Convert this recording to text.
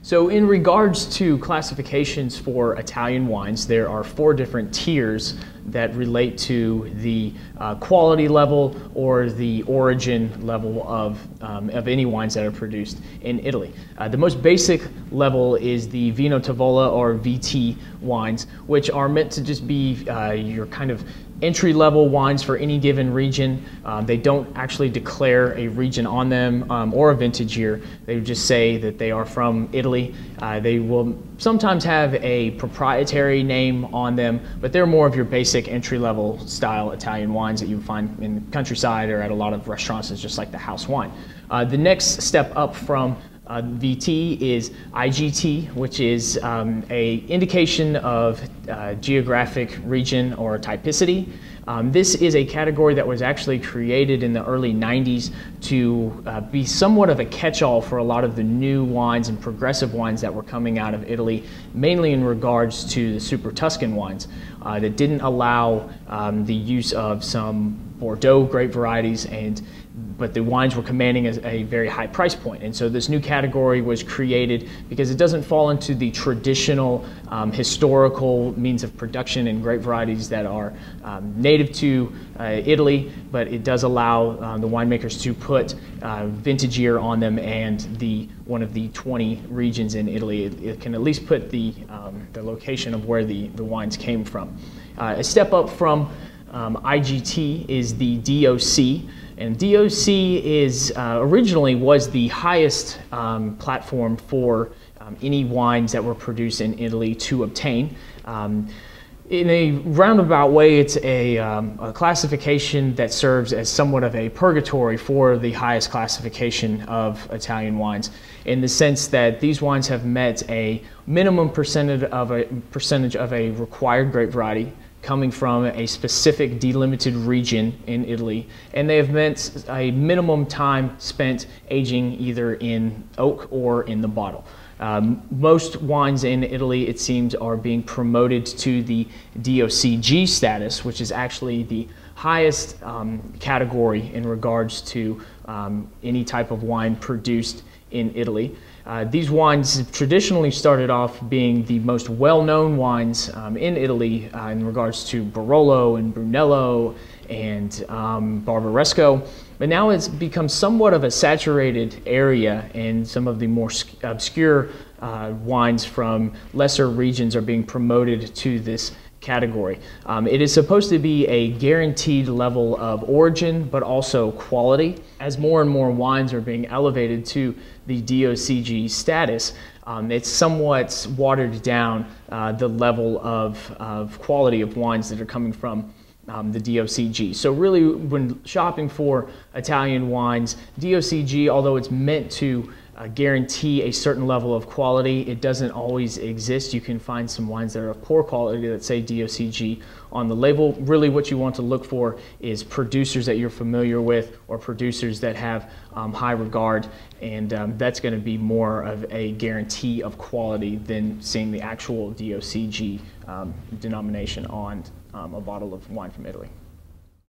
So in regards to classifications for Italian wines, there are 4 different tiers that relate to the quality level or the origin level of any wines that are produced in Italy. The most basic level is the Vino Tavola or VT wines, which are meant to just be your kind of entry-level wines for any given region. They don't actually declare a region on them or a vintage year. They just say that they are from Italy. They will sometimes have a proprietary name on them, but they're more of your basic entry-level style Italian wines that you find in the countryside or at a lot of restaurants. It's just like the house wine. The next step up from VT is IGT, which is a indication of geographic region or typicity. This is a category that was actually created in the early 90s to be somewhat of a catch-all for a lot of the new wines and progressive wines that were coming out of Italy, mainly in regards to the Super Tuscan wines that didn't allow the use of some Bordeaux grape varieties, but the wines were commanding a very high price point. And so this new category was created because it doesn't fall into the traditional historical means of production and grape varieties that are native to Italy, but it does allow the winemakers to put vintage year on them and one of the 20 regions in Italy. It can at least put the location of where the wines came from. A step up from IGT is the DOC, and DOC is originally was the highest platform for any wines that were produced in Italy to obtain. In a roundabout way, it's a classification that serves as somewhat of a purgatory for the highest classification of Italian wines, in the sense that these wines have met a minimum percentage of a required grape variety coming from a specific delimited region in Italy, and they have meant a minimum time spent aging either in oak or in the bottle. Most wines in Italy, it seems, are being promoted to the DOCG status, which is actually the highest category in regards to any type of wine produced in Italy. These wines traditionally started off being the most well-known wines in Italy in regards to Barolo and Brunello and Barbaresco, but now it's become somewhat of a saturated area, and some of the more obscure wines from lesser regions are being promoted to this category. It is supposed to be a guaranteed level of origin, but also quality. As more and more wines are being elevated to the DOCG status, it's somewhat watered down the level of quality of wines that are coming from the DOCG. So really, when shopping for Italian wines, DOCG, although it's meant to guarantee a certain level of quality, it doesn't always exist. You can find some wines that are of poor quality that say DOCG on the label. Really what you want to look for is producers that you're familiar with, or producers that have high regard, and that's going to be more of a guarantee of quality than seeing the actual DOCG denomination on a bottle of wine from Italy.